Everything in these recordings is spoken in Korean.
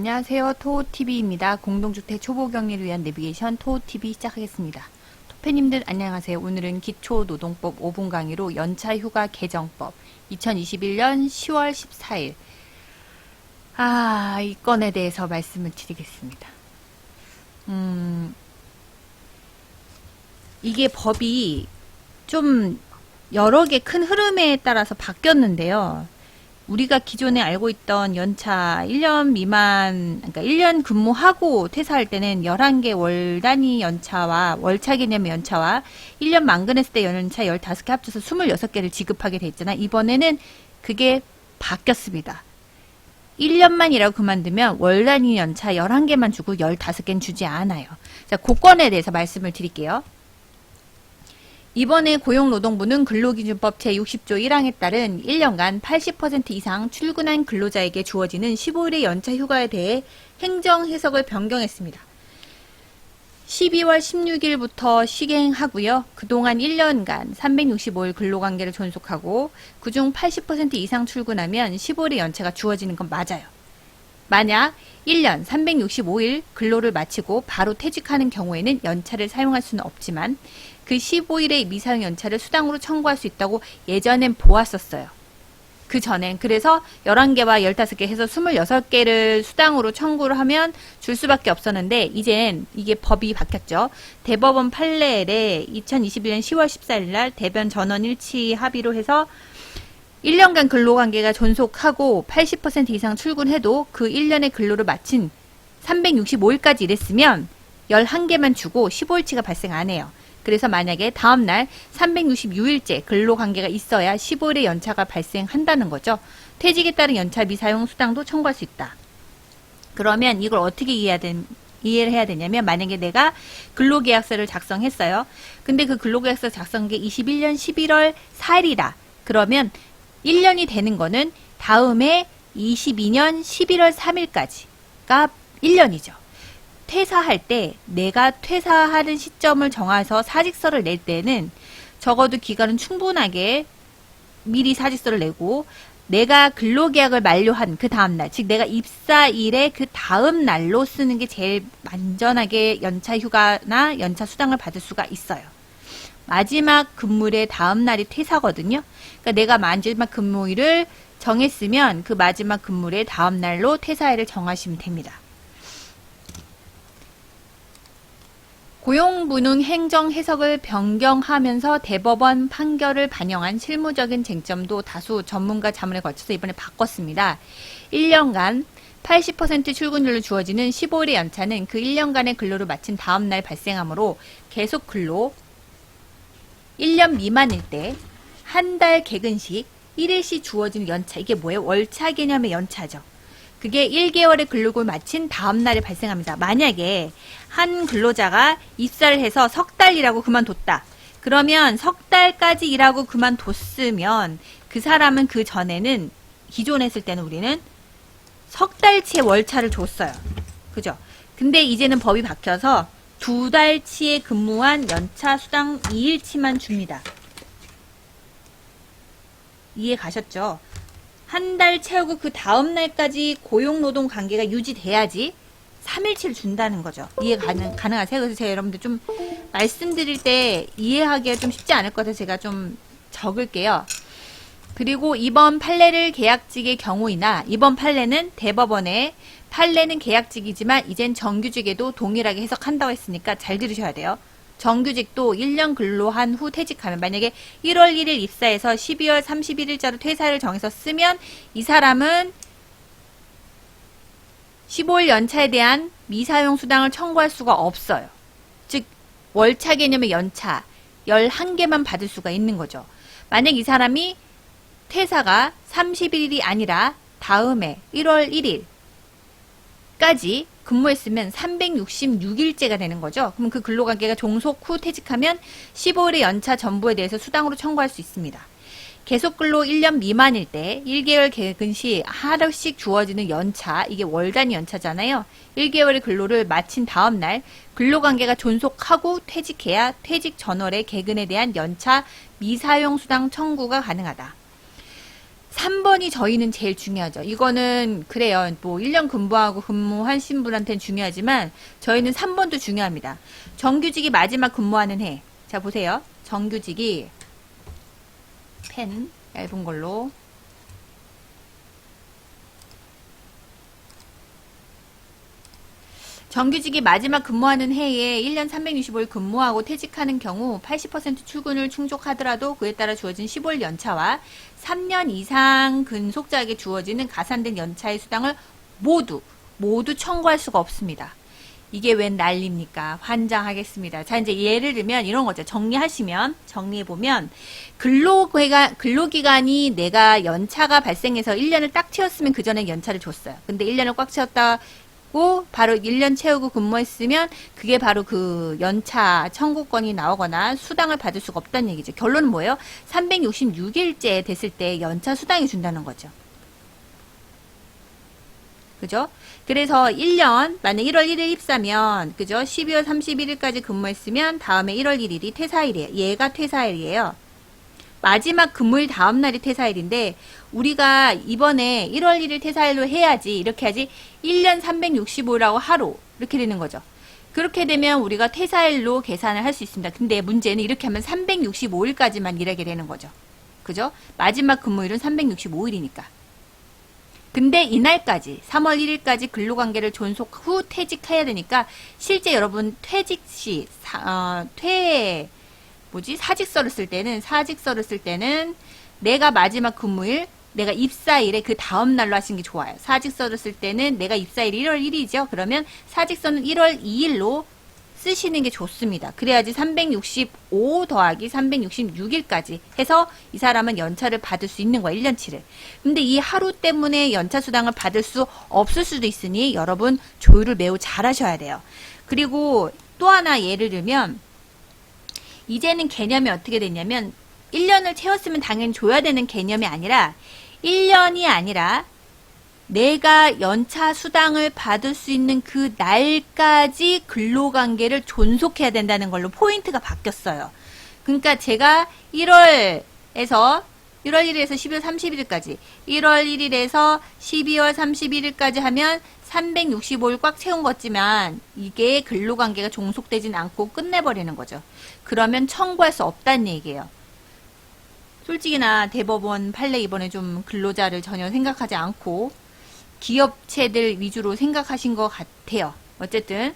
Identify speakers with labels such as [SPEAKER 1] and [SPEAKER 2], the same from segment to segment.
[SPEAKER 1] 안녕하세요. 토호TV입니다. 공동주택 초보경리를 위한 내비게이션 토호TV 시작하겠습니다. 토페님들 안녕하세요. 오늘은 기초노동법 5분 강의로 연차휴가 개정법 2021년 10월 14일 이 건에 대해서 말씀을 드리겠습니다. 이게 법이 좀 여러 개 큰 흐름에 따라서 바뀌었는데요. 우리가 기존에 알고 있던 연차 1년 미만, 그러니까 1년 근무하고 퇴사할 때는 11개 월 단위 연차와 월차 개념의 연차와 1년 만근했을 때 연차 15개 합쳐서 26개를 지급하게 돼 있잖아. 이번에는 그게 바뀌었습니다. 1년만 일하고 그만두면 월 단위 연차 11개만 주고 15개는 주지 않아요. 자, 그 건에 대해서 말씀을 드릴게요. 이번에 고용노동부는 근로기준법 제60조 1항에 따른 1년간 80% 이상 출근한 근로자에게 주어지는 15일의 연차 휴가에 대해 행정 해석을 변경했습니다. 12월 16일부터 시행하고요. 그동안 1년간 365일 근로관계를 존속하고 그중 80% 이상 출근하면 15일의 연차가 주어지는 건 맞아요. 만약 1년 365일 근로를 마치고 바로 퇴직하는 경우에는 연차를 사용할 수는 없지만 그 15일의 미사용 연차를 수당으로 청구할 수 있다고 예전엔 보았었어요. 그 전엔 그래서 11개와 15개 해서 26개를 수당으로 청구를 하면 줄 수밖에 없었는데 이젠 이게 법이 바뀌었죠. 대법원 판례에 2021년 10월 14일 날 대변 전원 일치 합의로 해서 1년간 근로관계가 존속하고 80% 이상 출근해도 그 1년의 근로를 마친 365일까지 일했으면 11개만 주고 15일치가 발생 안 해요. 그래서 만약에 다음날 366일째 근로관계가 있어야 15일의 연차가 발생한다는 거죠. 퇴직에 따른 연차 미사용 수당도 청구할 수 있다. 그러면 이걸 어떻게 이해를 해야 되냐면 만약에 내가 근로계약서를 작성했어요. 근데 그 근로계약서 작성한 게 21년 11월 4일이다. 그러면 1년이 되는 거는 다음에 22년 11월 3일까지가 1년이죠. 퇴사할 때 내가 퇴사하는 시점을 정해서 사직서를 낼 때는 적어도 기간은 충분하게 미리 사직서를 내고 내가 근로계약을 만료한 그 다음날, 즉 내가 입사일의 그 다음 날로 쓰는 게 제일 안전하게 연차 휴가나 연차 수당을 받을 수가 있어요. 마지막 근무일의 다음 날이 퇴사거든요. 그러니까 내가 마지막 근무일을 정했으면 그 마지막 근무일의 다음 날로 퇴사일을 정하시면 됩니다. 고용부는 행정 해석을 변경하면서 대법원 판결을 반영한 실무적인 쟁점도 다수 전문가 자문에 거쳐서 이번에 바꿨습니다. 1년간 80% 출근율로 주어지는 15일의 연차는 그 1년간의 근로를 마친 다음 날 발생하므로 계속 근로 1년 미만일 때 한 달 개근식 1일씩 주어지는 연차, 이게 뭐예요? 월차 개념의 연차죠. 그게 1개월의 근로를 마친 다음 날에 발생합니다. 만약에 한 근로자가 입사를 해서 석 달 일하고 그만뒀다. 그러면 석 달까지 일하고 그만뒀으면 그 사람은 그 전에는 기존에 했을 때는 우리는 석 달치의 월차를 줬어요. 그죠? 근데 이제는 법이 바뀌어서 두 달치에 근무한 연차 수당 2일치만 줍니다. 이해 가셨죠? 한 달 채우고 그 다음 날까지 고용노동 관계가 유지돼야지 3일치를 준다는 거죠. 이해 가능하세요? 그래서 제가 여러분들 좀 말씀드릴 때 이해하기가 좀 쉽지 않을 것 같아서 제가 좀 적을게요. 그리고 이번 판례를 계약직의 경우이나 이번 판례는 대법원의 판례는 계약직이지만 이젠 정규직에도 동일하게 해석한다고 했으니까 잘 들으셔야 돼요. 정규직도 1년 근로한 후 퇴직하면 만약에 1월 1일 입사해서 12월 31일자로 퇴사를 정해서 쓰면 이 사람은 15일 연차에 대한 미사용 수당을 청구할 수가 없어요. 즉 월차 개념의 연차 11개만 받을 수가 있는 거죠. 만약 이 사람이 퇴사가 30일이 아니라 다음에 1월 1일까지 근무했으면 366일째가 되는 거죠. 그럼 그 근로관계가 종속 후 퇴직하면 15일의 연차 전부에 대해서 수당으로 청구할 수 있습니다. 계속 근로 1년 미만일 때 1개월 개근 시 하루씩 주어지는 연차, 이게 월 단위 연차잖아요. 1개월의 근로를 마친 다음 날 근로관계가 존속하고 퇴직해야 퇴직 전월의 개근에 대한 연차 미사용 수당 청구가 가능하다. 3번이 저희는 제일 중요하죠. 이거는 그래요. 뭐 1년 근무하고 근무하신 분한테는 중요하지만 저희는 3번도 중요합니다. 정규직이 마지막 근무하는 해. 자 보세요. 정규직이 펜 얇은 걸로 정규직이 마지막 근무하는 해에 1년 365일 근무하고 퇴직하는 경우 80% 출근을 충족하더라도 그에 따라 주어진 15일 연차와 3년 이상 근속자에게 주어지는 가산된 연차의 수당을 모두 청구할 수가 없습니다. 이게 웬 난리입니까? 환장하겠습니다. 자, 이제 예를 들면 이런 거죠. 정리해보면, 근로기간이 내가 연차가 발생해서 1년을 딱 채웠으면 그 전에 연차를 줬어요. 근데 1년을 꽉 채웠다 바로 1년 채우고 근무했으면 그게 바로 그 연차 청구권이 나오거나 수당을 받을 수가 없다는 얘기죠. 결론은 뭐예요? 366일째 됐을 때 연차 수당이 준다는 거죠. 그죠? 그래서 1년, 만약 1월 1일 입사면, 그죠? 12월 31일까지 근무했으면 다음에 1월 1일이 퇴사일이에요. 얘가 퇴사일이에요. 마지막 근무일 다음 날이 퇴사일인데 우리가 이번에 1월 1일 퇴사일로 해야지 이렇게 하지 1년 365라고 하루 이렇게 되는 거죠. 그렇게 되면 우리가 퇴사일로 계산을 할 수 있습니다. 근데 문제는 이렇게 하면 365일까지만 일하게 되는 거죠. 그죠? 마지막 근무일은 365일이니까. 근데 이날까지 3월 1일까지 근로관계를 존속 후 퇴직해야 되니까 실제 여러분 퇴직 시 사직서를 쓸 때는 내가 마지막 근무일, 내가 입사일에 그 다음 날로 하시는 게 좋아요. 사직서를 쓸 때는 내가 입사일이 1월 1일이죠. 그러면 사직서는 1월 2일로 쓰시는 게 좋습니다. 그래야지 365 더하기 366일까지 해서 이 사람은 연차를 받을 수 있는 거야. 1년치를. 근데 이 하루 때문에 연차 수당을 받을 수 없을 수도 있으니 여러분 조율을 매우 잘 하셔야 돼요. 그리고 또 하나 예를 들면 이제는 개념이 어떻게 됐냐면 1년을 채웠으면 당연히 줘야 되는 개념이 아니라 1년이 아니라 내가 연차 수당을 받을 수 있는 그 날까지 근로관계를 존속해야 된다는 걸로 포인트가 바뀌었어요. 그러니까 제가 1월 1일에서 12월 31일까지 1월 1일에서 12월 31일까지 하면 365일 꽉 채운 거지만 이게 근로관계가 종속되진 않고 끝내버리는 거죠. 그러면 청구할 수 없다는 얘기예요. 솔직히나 대법원 판례 이번에 좀 근로자를 전혀 생각하지 않고 기업체들 위주로 생각하신 것 같아요. 어쨌든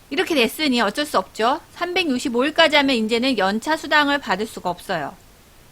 [SPEAKER 1] 이렇게 됐으니 어쩔 수 없죠. 365일까지 하면 이제는 연차 수당을 받을 수가 없어요.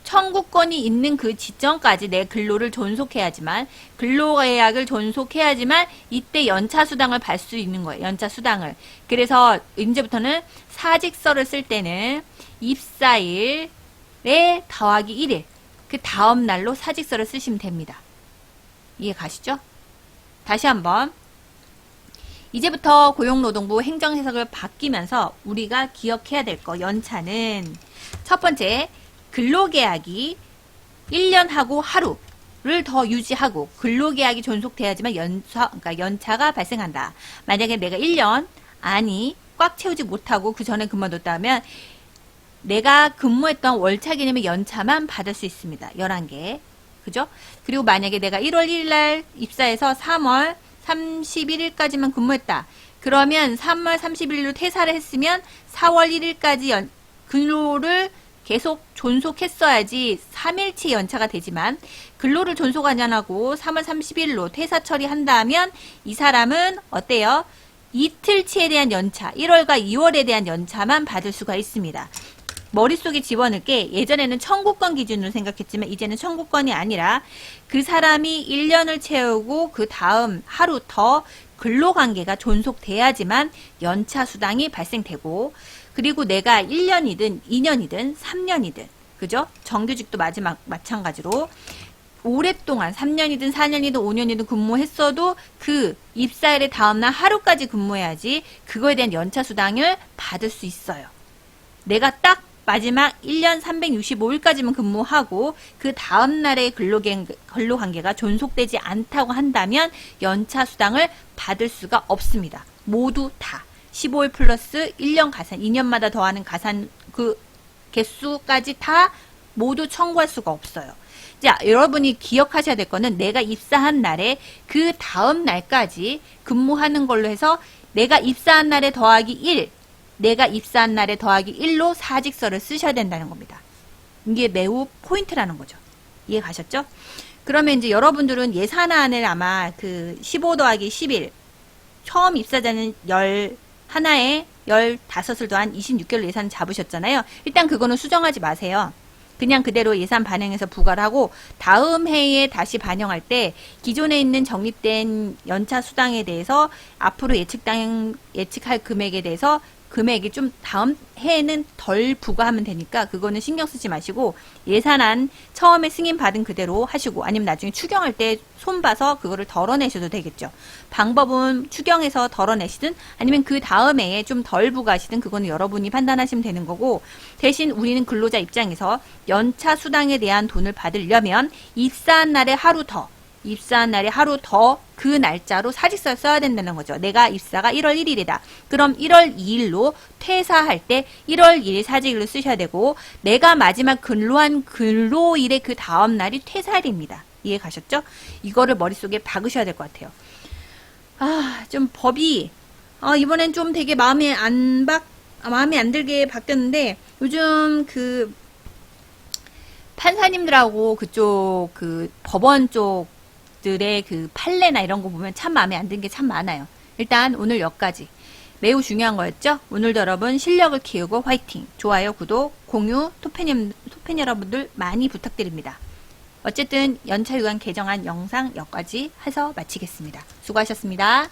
[SPEAKER 1] 청구권이 있는 그 지점까지 내 근로를 존속해야지만 근로계약을 존속해야지만 이때 연차 수당을 받을 수 있는 거예요. 연차 수당을. 그래서 이제부터는 사직서를 쓸 때는 입사일에 더하기 1일 그 다음 날로 사직서를 쓰시면 됩니다. 이해 가시죠? 다시 한번 이제부터 고용노동부 행정해석을 바뀌면서 우리가 기억해야 될 거 연차는 첫 번째 근로계약이 1년하고 하루를 더 유지하고 근로계약이 존속돼야지만 그러니까 연차가 발생한다. 만약에 내가 1년 안이 꽉 채우지 못하고 그 전에 그만뒀다면 내가 근무했던 월차 개념의 연차만 받을 수 있습니다. 11개. 그죠? 그리고 만약에 내가 1월 1일 날 입사해서 3월 31일까지만 근무했다. 그러면 3월 31일로 퇴사를 했으면 4월 1일까지 근로를 계속 존속했어야지 3일치 연차가 되지만 근로를 존속 안 하고 3월 30일로 퇴사 처리한다면 이 사람은 어때요? 이틀치에 대한 연차, 1월과 2월에 대한 연차만 받을 수가 있습니다. 머릿속에 집어넣을게 예전에는 청구권 기준으로 생각했지만 이제는 청구권이 아니라 그 사람이 1년을 채우고 그 다음 하루 더 근로관계가 존속돼야지만 연차 수당이 발생되고 그리고 내가 1년이든 2년이든 3년이든 그죠? 정규직도 마찬가지로 오랫동안 3년이든 4년이든 5년이든 근무했어도 그 입사일의 다음날 하루까지 근무해야지 그거에 대한 연차 수당을 받을 수 있어요. 내가 딱 마지막 1년 365일까지만 근무하고 그 다음날의 근로관계가 존속되지 않다고 한다면 연차 수당을 받을 수가 없습니다. 모두 다 15일 플러스 1년 가산, 2년마다 더하는 가산 그 개수까지 다 모두 청구할 수가 없어요. 자, 여러분이 기억하셔야 될 거는 내가 입사한 날에 그 다음 날까지 근무하는 걸로 해서 내가 입사한 날에 더하기 1, 내가 입사한 날에 더하기 1로 사직서를 쓰셔야 된다는 겁니다. 이게 매우 포인트라는 거죠. 이해 가셨죠? 그러면 이제 여러분들은 예산안을 아마 그 15 더하기 11, 처음 입사자는 11에 15을 더한 26개월 예산 잡으셨잖아요. 일단 그거는 수정하지 마세요. 그냥 그대로 예산 반영해서 부과를 하고 다음 해에 다시 반영할 때 기존에 있는 적립된 연차 수당에 대해서 앞으로 예측할 금액에 대해서 금액이 좀 다음 해에는 덜 부과하면 되니까 그거는 신경 쓰지 마시고 예산안 처음에 승인 받은 그대로 하시고 아니면 나중에 추경할 때 손봐서 그거를 덜어내셔도 되겠죠. 방법은 추경해서 덜어내시든 아니면 그 다음 해에 좀 덜 부과하시든 그거는 여러분이 판단하시면 되는 거고 대신 우리는 근로자 입장에서 연차 수당에 대한 돈을 받으려면 입사한 날에 하루 더 그 날짜로 사직서를 써야 된다는 거죠. 내가 입사가 1월 1일이다. 그럼 1월 2일로 퇴사할 때 1월 2일 사직일로 쓰셔야 되고 내가 마지막 근로한 근로일의 그 다음 날이 퇴사일입니다. 이해 가셨죠? 이거를 머릿속에 박으셔야 될 것 같아요. 좀 법이 이번엔 좀 되게 마음에 안 들게 바뀌었는데 요즘 그 판사님들하고 그쪽 그 법원 쪽 들의 그 판례나 이런 거 보면 참 마음에 안 드는 게 참 많아요. 일단 오늘 여기까지. 매우 중요한 거였죠? 오늘도 여러분 실력을 키우고 화이팅! 좋아요, 구독, 공유, 토팬 여러분들 많이 부탁드립니다. 어쨌든 연차휴관 개정안 영상 여기까지 해서 마치겠습니다. 수고하셨습니다.